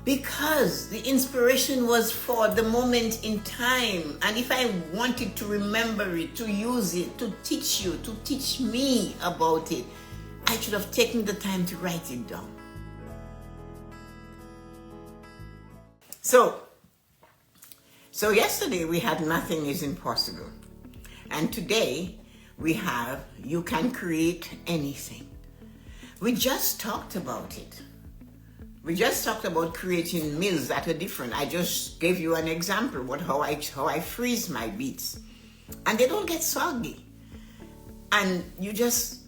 Because the inspiration was for the moment in time. And if I wanted to remember it, to use it, to teach you, to teach me about it, I should have taken the time to write it down. So yesterday we had nothing is impossible. And today we have you can create anything. We just talked about it. We just talked about creating meals that are different. I just gave you an example about how I freeze my beets. And they don't get soggy. And you just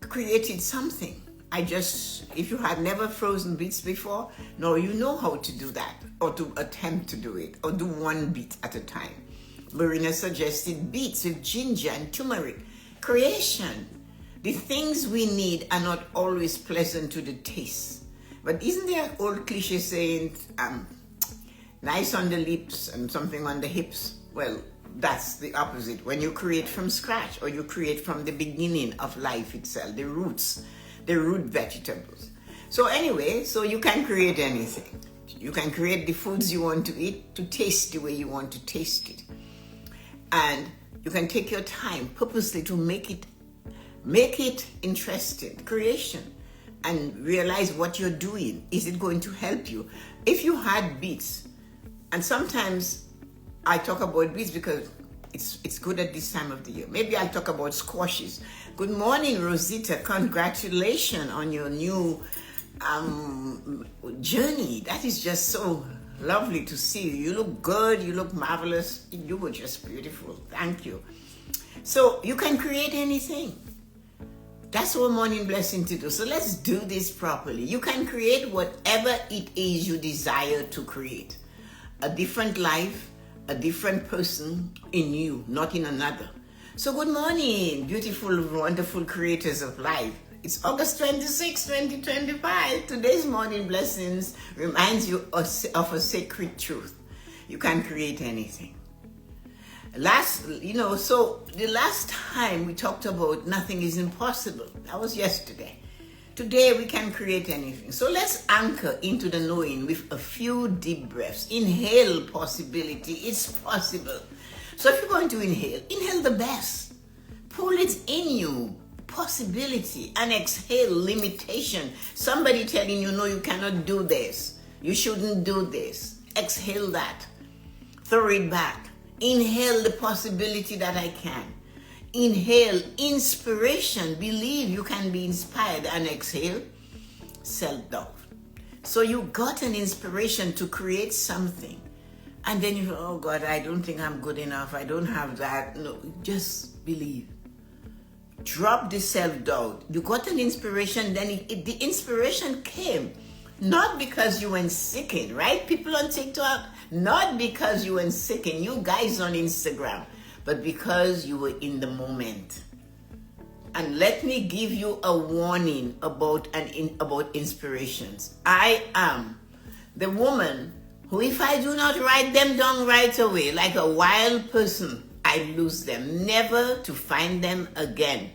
created something. If you had never frozen beets before, now you know how to do that, or to attempt to do it, or do one beet at a time. Marina suggested beets with ginger and turmeric. Creation. The things we need are not always pleasant to the taste. But isn't there an old cliche saying, nice on the lips and something on the hips? Well, that's the opposite. When you create from scratch, or you create from the beginning of life itself, the roots, the root vegetables. So anyway, so you can create anything. You can create the foods you want to eat to taste the way you want to taste it. And you can take your time purposely to make it interesting, creation. And realize what you're doing. Is it going to help you? If you had beets, and sometimes I talk about beets because it's good at this time of the year. Maybe I'll talk about squashes. Good morning, Rosita. Congratulations on your new journey. That is just so lovely to see you. You look good. You look marvelous. You were just beautiful. Thank you. So you can create anything. That's our morning blessing to do. So let's do this properly. You can create whatever it is you desire to create. A different life, a different person in you, not in another. So good morning, beautiful, wonderful creators of life. It's August 26, 2025. Today's morning blessings reminds you of a sacred truth. You can create anything. So the last time we talked about nothing is impossible. That was yesterday. Today we can create anything. So let's anchor into the knowing with a few deep breaths. Inhale possibility. It's possible. So if you're going to inhale the best. Pull it in you. Possibility. And exhale limitation. Somebody telling you, no, you cannot do this. You shouldn't do this. Exhale that. Throw it back. Inhale the possibility that I can. Inhale inspiration. Believe you can be inspired. And exhale self-doubt. So you got an inspiration to create something. And then you go, oh God, I don't think I'm good enough. I don't have that. No, just believe. Drop the self-doubt. You got an inspiration. Then the inspiration came. Not because you went seeking, right? People on TikTok, not because you went seeking, you guys on Instagram, but because you were in the moment. And let me give you a warning about inspirations. I am the woman who, if I do not write them down right away, like a wild person, I lose them, never to find them again.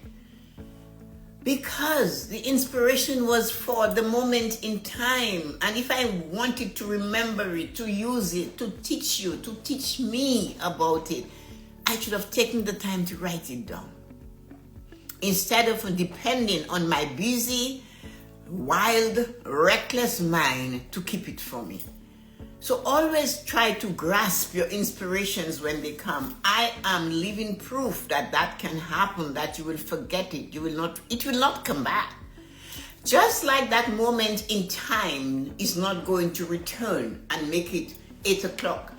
Because the inspiration was for the moment in time. And if I wanted to remember it, to use it, to teach you, to teach me about it, I should have taken the time to write it down. Instead of depending on my busy, wild, reckless mind to keep it for me. So always try to grasp your inspirations when they come. I am living proof that can happen, that you will forget it. It will not come back. Just like that moment in time is not going to return and make it 8 o'clock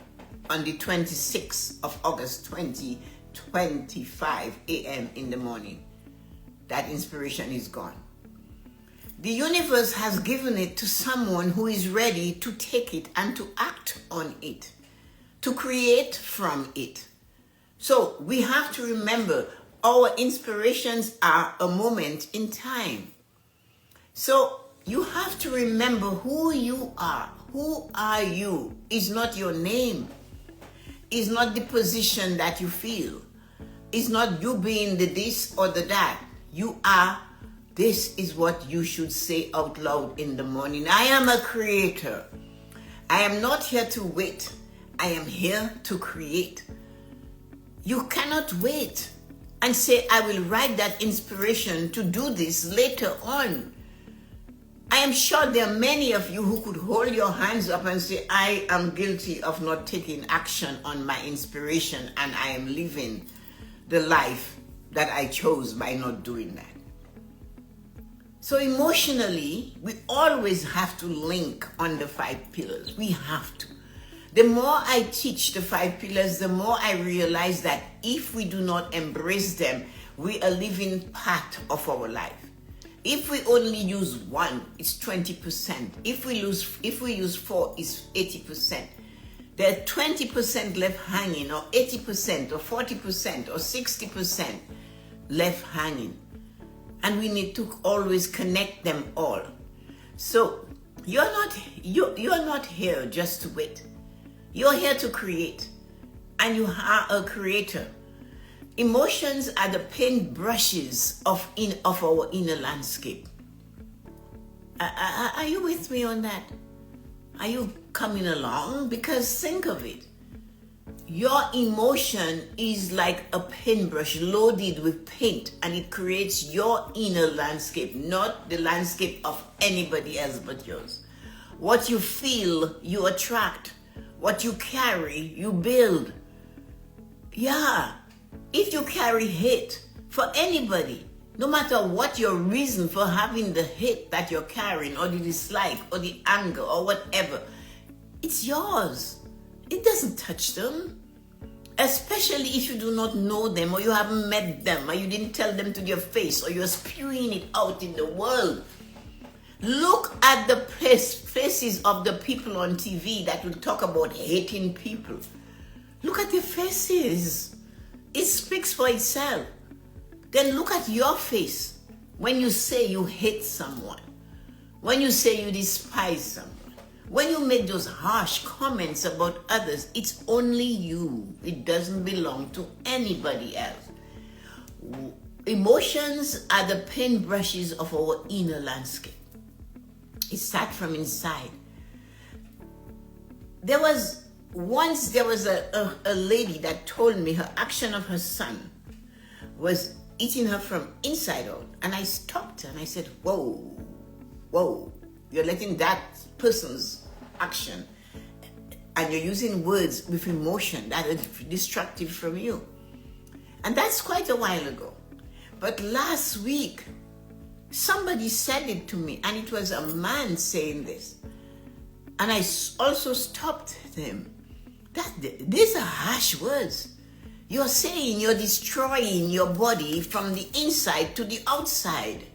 on the 26th of August, 2025 a.m. in the morning. That inspiration is gone. The universe has given it to someone who is ready to take it and to act on it, to create from it. So we have to remember our inspirations are a moment in time. So you have to remember who you are. Who are you? Is not your name. Is not the position that you feel. Is not you being the this or the that. You are. This is what you should say out loud in the morning. I am a creator. I am not here to wait. I am here to create. You cannot wait and say, I will write that inspiration to do this later on. I am sure there are many of you who could hold your hands up and say, I am guilty of not taking action on my inspiration, and I am living the life that I chose by not doing that. So emotionally, we always have to link on the 5 pillars. We have to. The more I teach the 5 pillars, the more I realize that if we do not embrace them, we are living part of our life. If we only use 1, it's 20%. If we use 4, it's 80%. There are 20% left hanging, or 80%, or 40%, or 60% left hanging. And we need to always connect them all. So you're not here just to wait. You're here to create. And you are a creator. Emotions are the paintbrushes of our inner landscape. Are you with me on that? Are you coming along? Because think of it. Your emotion is like a paintbrush loaded with paint, and it creates your inner landscape, not the landscape of anybody else but yours. What you feel, you attract. What you carry, you build. Yeah. If you carry hate for anybody, no matter what your reason for having the hate that you're carrying, or the dislike, or the anger, or whatever, it's yours. It doesn't touch them. Especially if you do not know them, or you haven't met them, or you didn't tell them to their face, or you're spewing it out in the world. Look at the faces of the people on TV that will talk about hating people. Look at their faces. It speaks for itself. Then look at your face when you say you hate someone, when you say you despise someone, when you make those harsh comments about others. It's only you. It doesn't belong to anybody else. Emotions are the paintbrushes of our inner landscape. It starts from inside. There was a lady that told me her action of her son was eating her from inside out. And I stopped her and I said, whoa, you're letting that person's action, and you're using words with emotion that are destructive from you. And that's quite a while ago. But last week, somebody said it to me, and it was a man saying this. And I also stopped him. These are harsh words. You're saying you're destroying your body from the inside to the outside.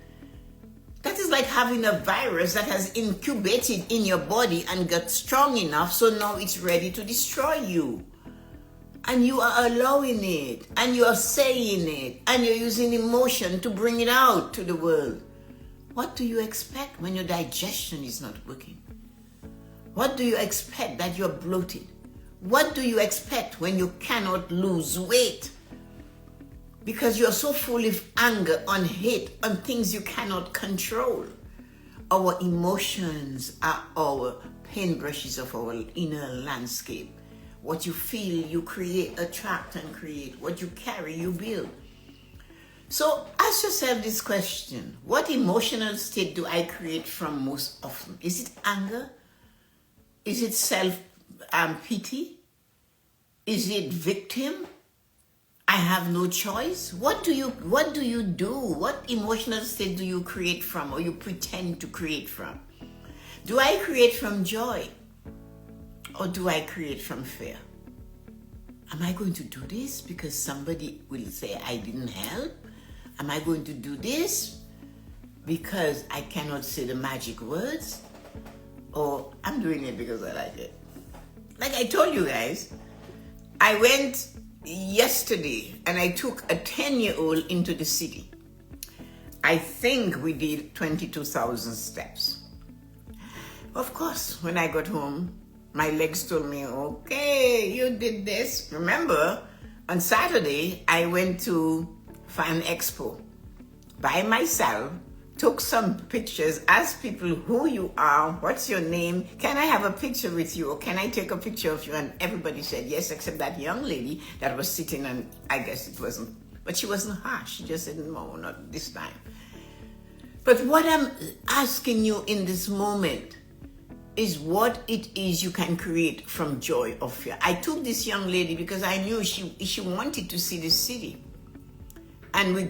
That is like having a virus that has incubated in your body and got strong enough, so now it's ready to destroy you. And you are allowing it, and you are saying it, and you're using emotion to bring it out to the world. What do you expect when your digestion is not working? What do you expect that you're bloated? What do you expect when you cannot lose weight? Because you're so full of anger, on hate, on things you cannot control. Our emotions are our paintbrushes of our inner landscape. What you feel, you create, attract, and create. What you carry, you build. So ask yourself this question. What emotional state do I create from most often? Is it anger? Is it self-pity? Is it victim? I have no choice. What do you do? What emotional state do you create from, or you pretend to create from? Do I create from joy, or do I create from fear? Am I going to do this because somebody will say I didn't help? Am I going to do this because I cannot say the magic words? Or I'm doing it because I like it? Like I told you guys, I went yesterday and I took a 10-year-old into the city. I think we did 22,000 steps. Of course, when I got home, my legs told me, okay, you did this. Remember, on Saturday, I went to Fan Expo by myself took some pictures, asked people who you are, what's your name, can I have a picture with you, or can I take a picture of you? And everybody said yes, except that young lady that was sitting, and I guess it wasn't, but she wasn't harsh. She just said, no, not this time. But what I'm asking you in this moment is what it is you can create from joy or fear. I took this young lady because I knew she wanted to see the city. And we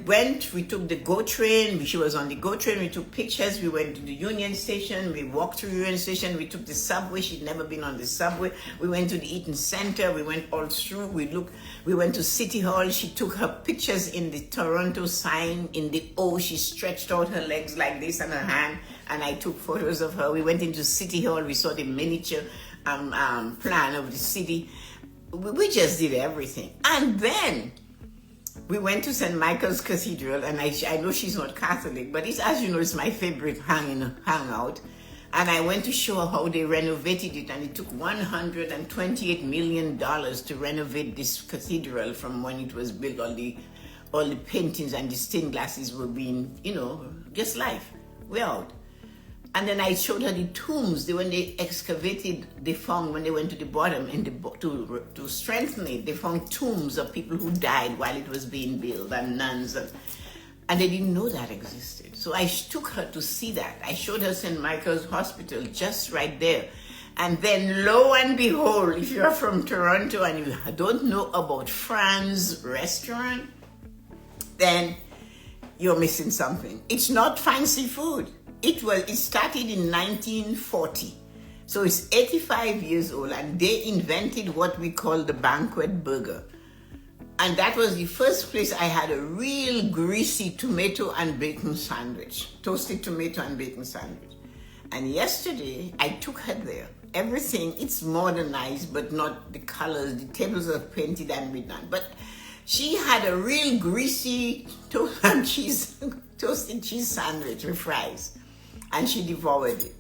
took the GO train. She was on the GO train. We took pictures. We went to the Union Station. We walked through the Union Station. We took the subway. She'd never been on the subway. We went to the Eaton Center. We went all through. We went to City Hall. She took her pictures in the Toronto sign in the O. She stretched out her legs like this and her hand. And I took photos of her. We went into City Hall. We saw the miniature plan of the city. We just did everything. And then we went to St. Michael's Cathedral, and I know she's not Catholic, but it's, as you know, it's my favorite hangout. And I went to show her how they renovated it, and it took $128 million to renovate this cathedral from when it was built. All the paintings and the stained glasses were being, just life. We're out. And then I showed her the tombs. When they excavated, they found, when they went to the bottom to strengthen it, they found tombs of people who died while it was being built, and nuns. And they didn't know that existed. So I took her to see that. I showed her St. Michael's Hospital just right there. And then lo and behold, if you're from Toronto and you don't know about Fran's restaurant, then you're missing something. It's not fancy food. It started in 1940. So it's 85 years old, and they invented what we call the banquet burger. And that was the first place I had a real greasy tomato and bacon sandwich, toasted tomato and bacon sandwich. And yesterday, I took her there. Everything, it's modernized, but not the colors. The tables are painted and redone. But she had a real greasy toasted cheese sandwich with fries. And she devoured it.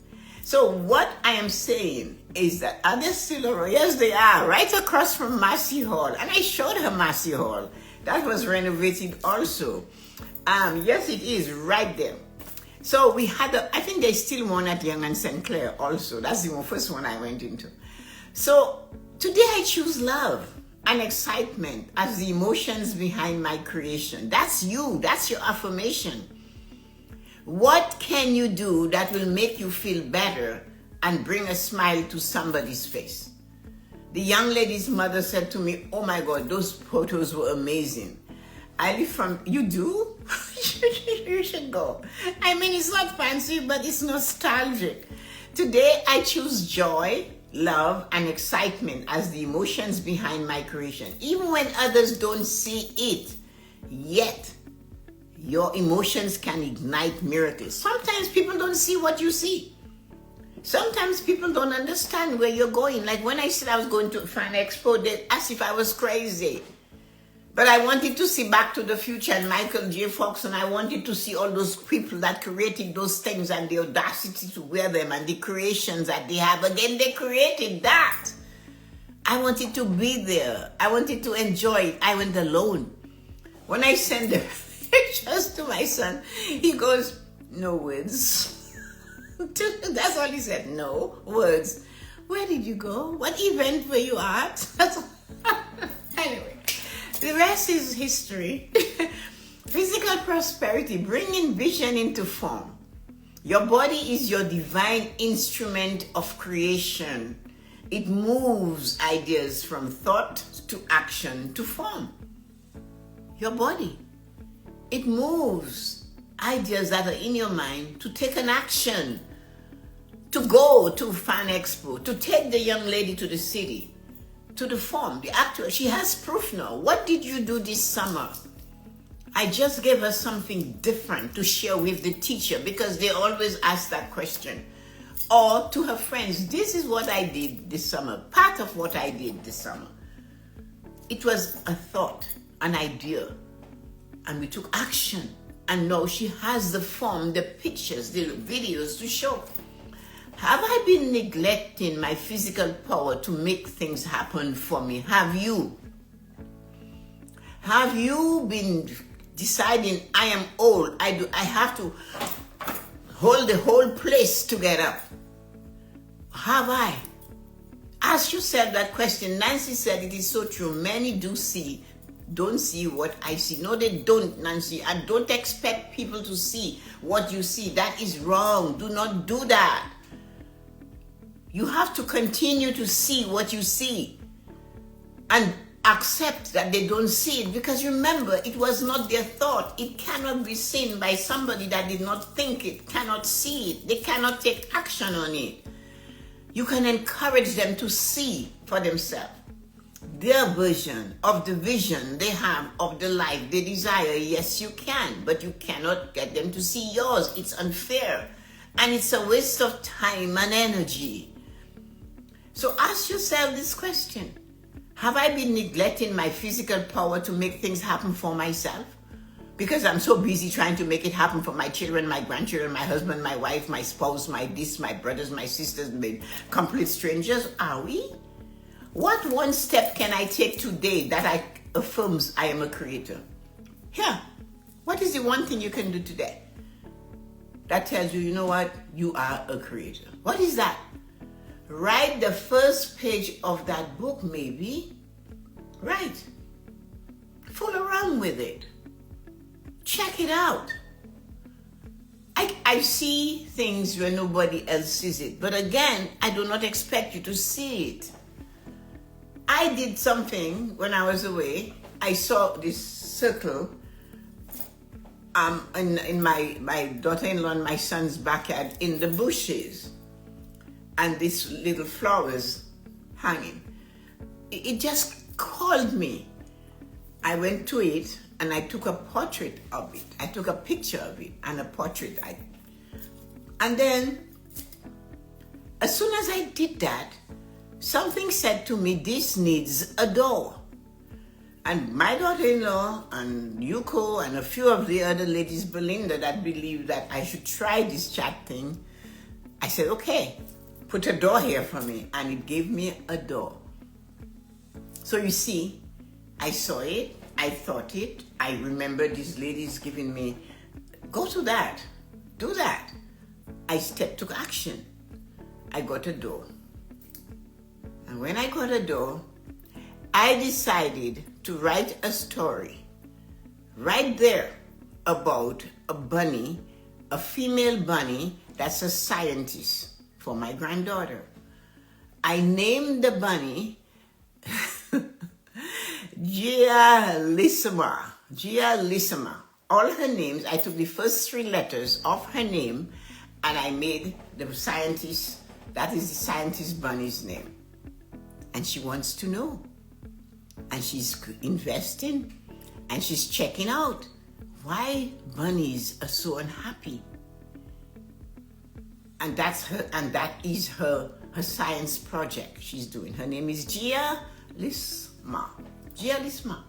So what I am saying is that, are they still around? Yes, they are, right across from Massey Hall. And I showed her Massey Hall. That was renovated also. Yes, it is, right there. So we had, I think there's still one at Yonge and St. Clair also. That's the first one I went into. So today I choose love and excitement as the emotions behind my creation. That's you, that's your affirmation. What can you do that will make you feel better and bring a smile to somebody's face? The young lady's mother said to me, oh my God, those photos were amazing. You do? You should go. I mean, it's not fancy, but it's nostalgic. Today, I choose joy, love, and excitement as the emotions behind my creation. Even when others don't see it yet, your emotions can ignite miracles. Sometimes people don't see what you see. Sometimes people don't understand where you're going. Like when I said I was going to Fan Expo, they asked if I was crazy. But I wanted to see Back to the Future and Michael J. Fox, and I wanted to see all those people that created those things and the audacity to wear them and the creations that they have. Again, they created that. I wanted to be there. I wanted to enjoy it. I went alone. When I sent the pictures to my son, he goes, no words. That's all he said, no words. Where did you go? What event were you at? Anyway, the rest is history. Physical prosperity, bringing vision into form. Your body is your divine instrument of creation. It moves ideas from thought to action to form. Your body. It moves ideas that are in your mind to take an action, to go to Fan Expo, to take the young lady to the city, to the form, the actual. She has proof now. What did you do this summer? I just gave her something different to share with the teacher because they always ask that question. Or to her friends, this is what I did this summer, part of what I did this summer. It was a thought, an idea. And we took action. And now she has the form, the pictures, the videos to show. Have I been neglecting my physical power to make things happen for me? Have you? Have you been deciding I am old? I have to hold the whole place together. Have I? Ask yourself that question. Nancy said it is so true. Many don't see what I see. No, they don't, Nancy. And don't expect people to see what you see. That is wrong. Do not do that. You have to continue to see what you see and accept that they don't see it, because remember, it was not their thought. It cannot be seen by somebody that did not think it, cannot see it. They cannot take action on it. You can encourage them to see for themselves their version of the vision they have of the life they desire. Yes, you can, but you cannot get them to see yours. It's unfair, and it's a waste of time and energy. So ask yourself this question. Have I been neglecting my physical power to make things happen for myself? Because I'm so busy trying to make it happen for my children, my grandchildren, my husband, my wife, my spouse, my brothers, my sisters, my complete strangers. Are we? What one step can I take today that affirms I am a creator? Here. What is the one thing you can do today that tells you, you know what? You are a creator. What is that? Write the first page of that book, maybe. Right. Fool around with it. Check it out. I see things where nobody else sees it. But again, I do not expect you to see it. I did something when I was away. I saw this circle in my daughter-in-law and my son's backyard in the bushes. And these little flowers hanging. It just called me. I went to it and I took a portrait of it. I took a picture of it and a portrait. And then, as soon as I did that, something said to me, this needs a door. And my daughter-in-law and Yuko and a few of the other ladies, Belinda, that believed that I should try this chat thing, I said, okay, put a door here for me. And it gave me a door. So you see, I saw it, I thought it, I remember these ladies giving me, go to that, do that. I took action. I got a door. And when I got a door, I decided to write a story right there about a bunny, a female bunny that's a scientist for my granddaughter. I named the bunny Gia-Lissima. All her names, I took the first 3 letters of her name and I made the scientist, that is the scientist bunny's name. And she wants to know. And she's investing and she's checking out why bunnies are so unhappy. And that is her science project she's doing. Her name is Gia-Lissima. Gia-Lissima.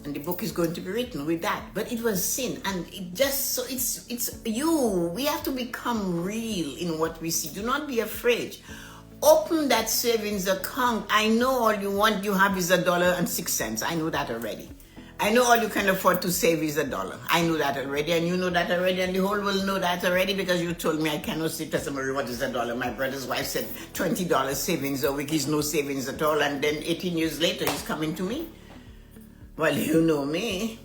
And the book is going to be written with that. But it was sin. And it just, so it's you. We have to become real in what we see. Do not be afraid. Open that savings account. I know all you have is $1.06. I know that already. I know all you can afford to save is $1. I know that already, and you know that already, and the whole world know that already because you told me I cannot say, Tessa-Marie, what is $1? My brother's wife said $20 savings a week is no savings at all, and then 18 years later he's coming to me. Well, you know me.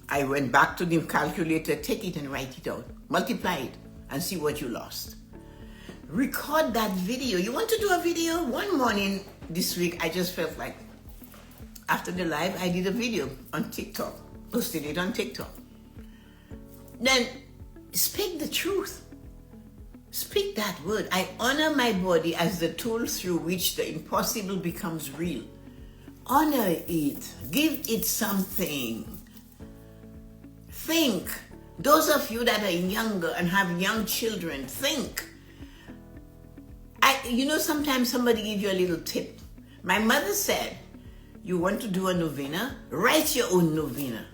I went back to the calculator, take it and write it out. Multiply it and see what you lost. Record that video. You want to do a video? One morning this week, I just felt like, after the live, I did a video on TikTok, posted it on TikTok. Then speak the truth. Speak that word. I honor my body as the tool through which the impossible becomes real. Honor it. Give it something. Think. Those of you that are younger and have young children, think. Sometimes somebody gives you a little tip. My mother said, you want to do a novena? Write your own novena.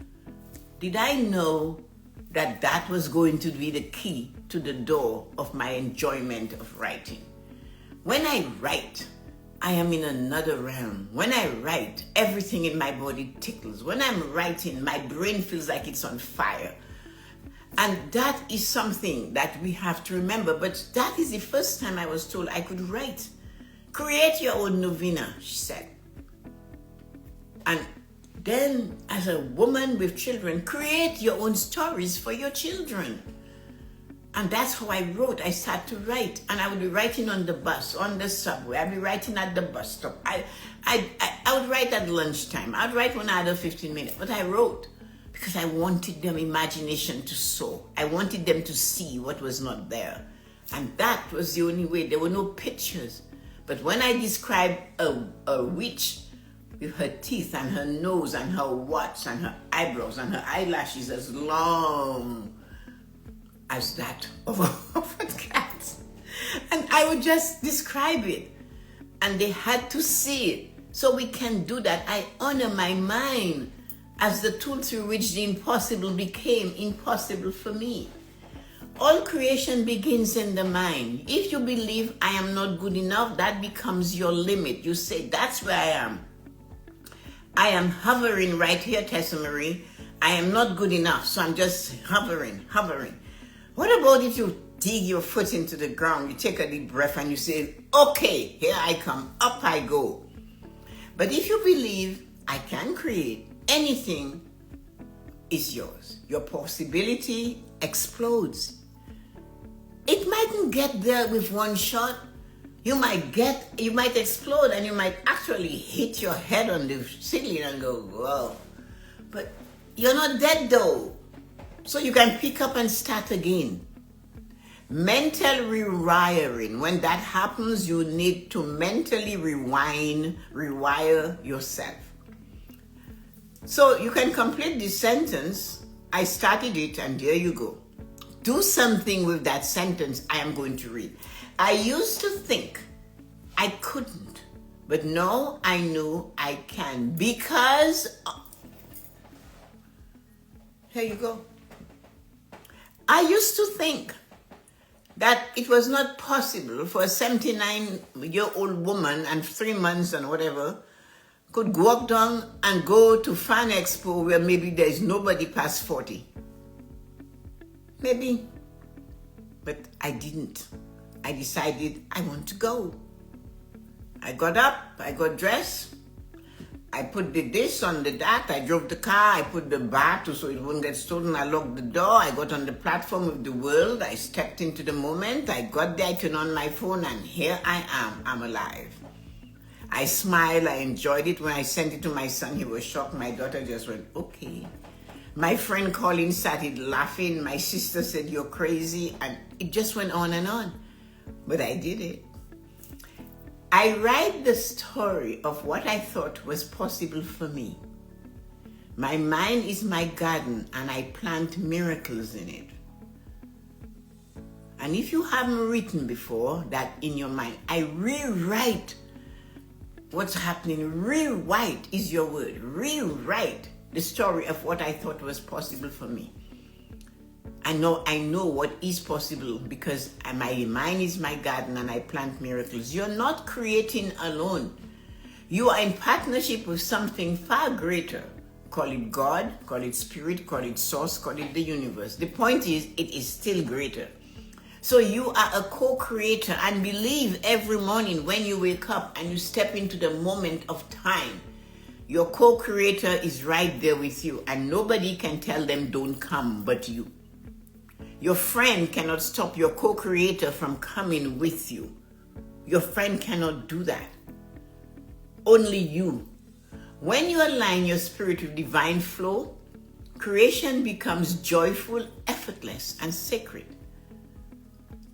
Did I know that was going to be the key to the door of my enjoyment of writing? When I write, I am in another realm. When I write, everything in my body tickles. When I'm writing, my brain feels like it's on fire. And that is something that we have to remember. But that is the first time I was told I could write. Create your own novena, she said. And then, as a woman with children, create your own stories for your children. And that's how I wrote. I started to write, and I would be writing on the bus, on the subway. I'd be writing at the bus stop. I would write at lunchtime. I'd write when I had a 15 minutes, but I wrote because I wanted them imagination to soar. I wanted them to see what was not there. And that was the only way. There were no pictures. But when I described a witch with her teeth and her nose and her watch and her eyebrows and her eyelashes as long as that of a cat, and I would just describe it, and they had to see it. So we can do that. I honor my mind as the tool through which the impossible became impossible for me. All creation begins in the mind. If you believe I am not good enough, that becomes your limit. You say, that's where I am. I am hovering right here, Tessa-Marie. I am not good enough, so I'm just hovering. What about if you dig your foot into the ground, you take a deep breath and you say, okay, here I come, up I go. But if you believe I can create, anything is yours. Your possibility explodes. It mightn't get there with one shot. You might explode and you might actually hit your head on the ceiling and go, whoa. But you're not dead though. So you can pick up and start again. Mental rewiring. When that happens, you need to mentally rewire yourself. So you can complete this sentence. I started it and there you go. Do something with that sentence I am going to read. I used to think I couldn't, but now I know I can because... Here you go. I used to think that it was not possible for a 79-year-old woman and 3 months and whatever could walk down and go to Fan Expo where maybe there is nobody past 40. Maybe. But I didn't. I decided I want to go. I got up, I got dressed, I put this on the that, I drove the car, I put the bar so it wouldn't get stolen, I locked the door, I got on the platform of the world, I stepped into the moment, I got there, I turned on my phone, and here I am, I'm alive. I smiled, I enjoyed it. When I sent it to my son, he was shocked. My daughter just went, okay. My friend Colin started laughing. My sister said, you're crazy. And it just went on and on. But I did it. I write the story of what I thought was possible for me. My mind is my garden and I plant miracles in it. And if you haven't written before that in your mind, I rewrite what's happening. Rewrite is your word. Rewrite the story of what I thought was possible for me. I know what is possible because my mind is my garden and I plant miracles. You're not creating alone. You are in partnership with something far greater. Call it God, call it spirit, call it source, call it the universe. The point is, it is still greater. So you are a co-creator, and believe every morning when you wake up and you step into the moment of time, your co-creator is right there with you and nobody can tell them don't come but you. Your friend cannot stop your co-creator from coming with you. Your friend cannot do that. Only you. When you align your spirit with divine flow, creation becomes joyful, effortless, and sacred.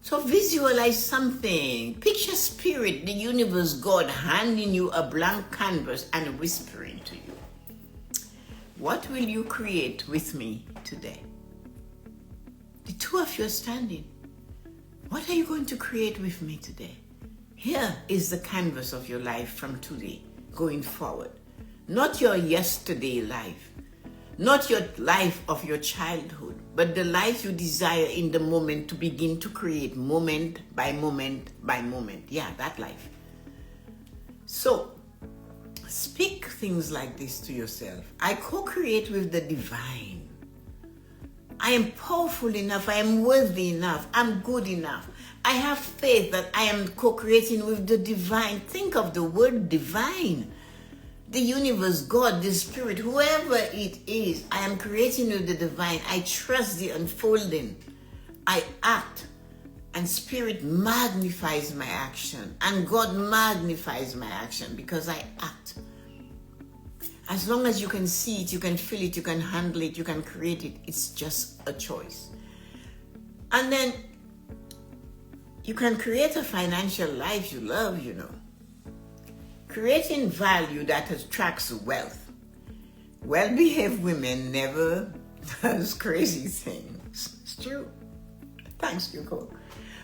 So visualize something. Picture spirit, the universe, God handing you a blank canvas and whispering to you. What will you create with me today? The two of you are standing. What are you going to create with me today? Here is the canvas of your life from today, going forward. Not your yesterday life. Not your life of your childhood, but the life you desire in the moment to begin to create moment by moment by moment. Yeah, that life. So, speak things like this to yourself. I co-create with the divine. I am powerful enough. I am worthy enough. I'm good enough. I have faith that I am co-creating with the divine. Think of the word divine. The universe, God, the spirit, whoever it is, I am creating with the divine. I trust the unfolding. I act, and spirit magnifies my action, and God magnifies my action because I act. As long as you can see it, you can feel it, you can handle it, you can create it, it's just a choice. And then you can create a financial life you love, Creating value that attracts wealth. Well-behaved women never does crazy things. It's true. Thanks, Yoko.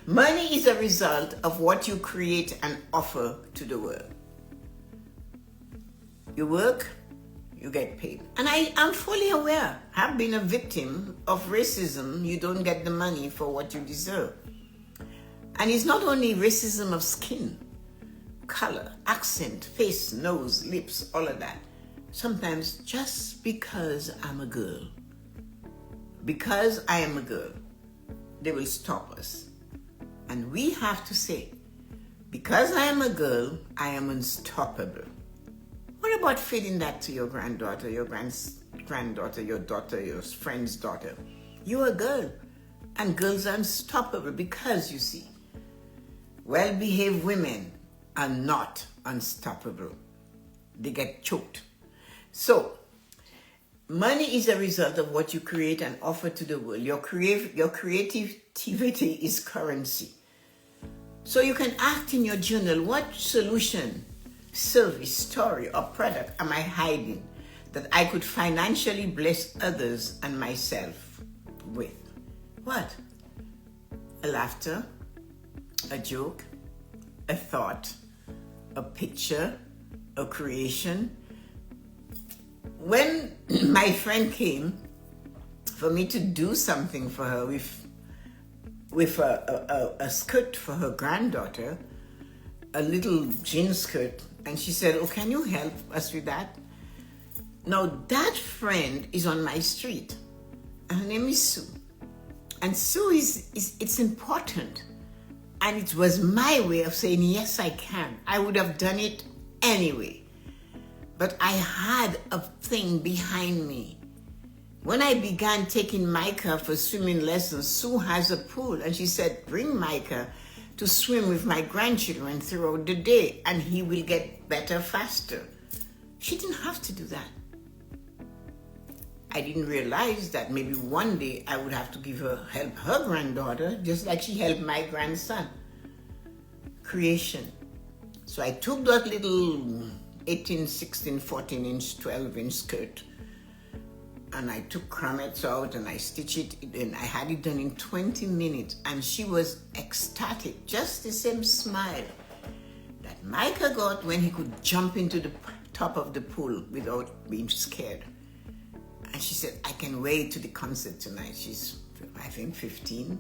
Money is a result of what you create and offer to the world. You work, you get paid. And I am fully aware, I've been a victim of racism. You don't get the money for what you deserve. And it's not only racism of skin, color, accent, face, nose, lips, all of that. Sometimes just because I'm a girl. Because I am a girl, they will stop us. And we have to say, because I am a girl, I am unstoppable. What about feeding that to your granddaughter, your granddaughter, your daughter, your friend's daughter? You're a girl, and girls are unstoppable because, you see, well-behaved women are not unstoppable. They get choked. So, money is a result of what you create and offer to the world. Your creativity is currency. So you can act in your journal. What solution, service, story, or product am I hiding that I could financially bless others and myself with? What? A laughter, a joke, a thought, a picture, a creation. When my friend came for me to do something for her with a skirt for her granddaughter, a little jean skirt, and she said, "Oh, can you help us with that?" Now that friend is on my street, and her name is Sue. And Sue it's important. And it was my way of saying, yes, I can. I would have done it anyway. But I had a thing behind me. When I began taking Micah for swimming lessons, Sue has a pool, and she said, bring Micah to swim with my grandchildren throughout the day, and he will get better faster. She didn't have to do that. I didn't realize that maybe one day I would have to help her granddaughter, just like she helped my grandson. Creation. So I took that little 18, 16, 14 inch, 12 inch skirt, and I took grommets out and I stitched it in. I had it done in 20 minutes, and she was ecstatic, just the same smile that Micah got when he could jump into the top of the pool without being scared. And she said, I can wait to the concert tonight. She's, I think, 15.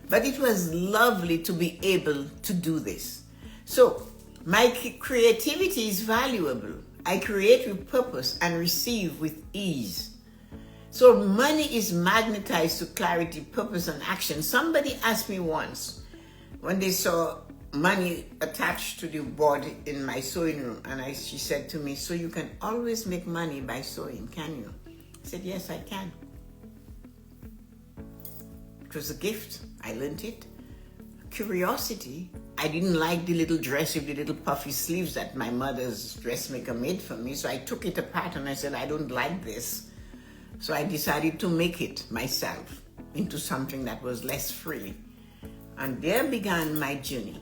But it was lovely to be able to do this. So my creativity is valuable. I create with purpose and receive with ease. So money is magnetized to clarity, purpose, and action. Somebody asked me once when they saw money attached to the board in my sewing room, and she said to me, so you can always make money by sewing, can you? I said, yes, I can. It was a gift. I learned it. Curiosity. I didn't like the little dress with the little puffy sleeves that my mother's dressmaker made for me, so I took it apart and I said, I don't like this. So I decided to make it myself into something that was less frilly. And there began my journey.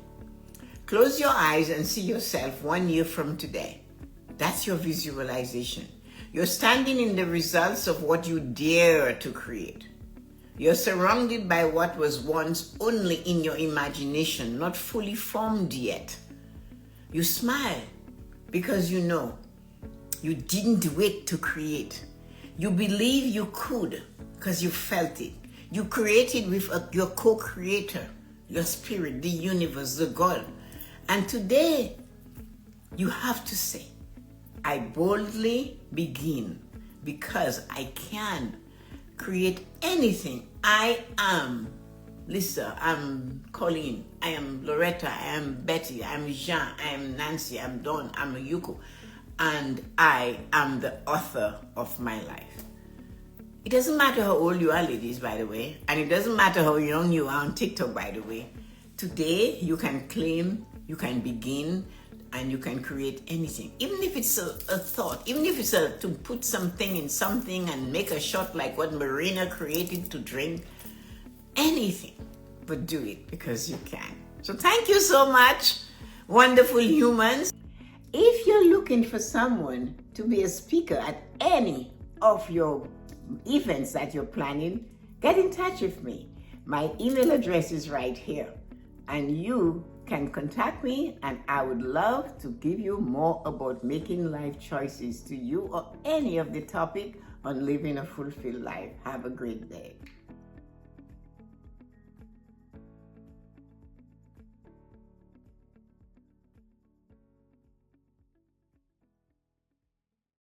Close your eyes and see yourself 1 year from today. That's your visualization. You're standing in the results of what you dare to create. You're surrounded by what was once only in your imagination, not fully formed yet. You smile because you know you didn't wait to create. You believe you could because you felt it. You created with your co-creator, your spirit, the universe, the God. And today, you have to say, I boldly begin because I can. create anything. I am Lisa, I'm Colleen, I am Loretta, I am Betty, I am Jean, I am Nancy, I'm Dawn, I'm Yuko, and I am the author of my life. It doesn't matter how old you are, ladies, by the way, and it doesn't matter how young you are on TikTok, by the way. Today, you can claim, you can begin, and you can create anything. Even if it's a thought, even if it's to put something in something and make a shot like what Marina created to drink, anything, but do it because you can. So thank you so much, wonderful humans. If you're looking for someone to be a speaker at any of your events that you're planning, get in touch with me. My email address is right here, and you can contact me, and I would love to give you more about making life choices to you or any of the topic on living a fulfilled life. Have a great day.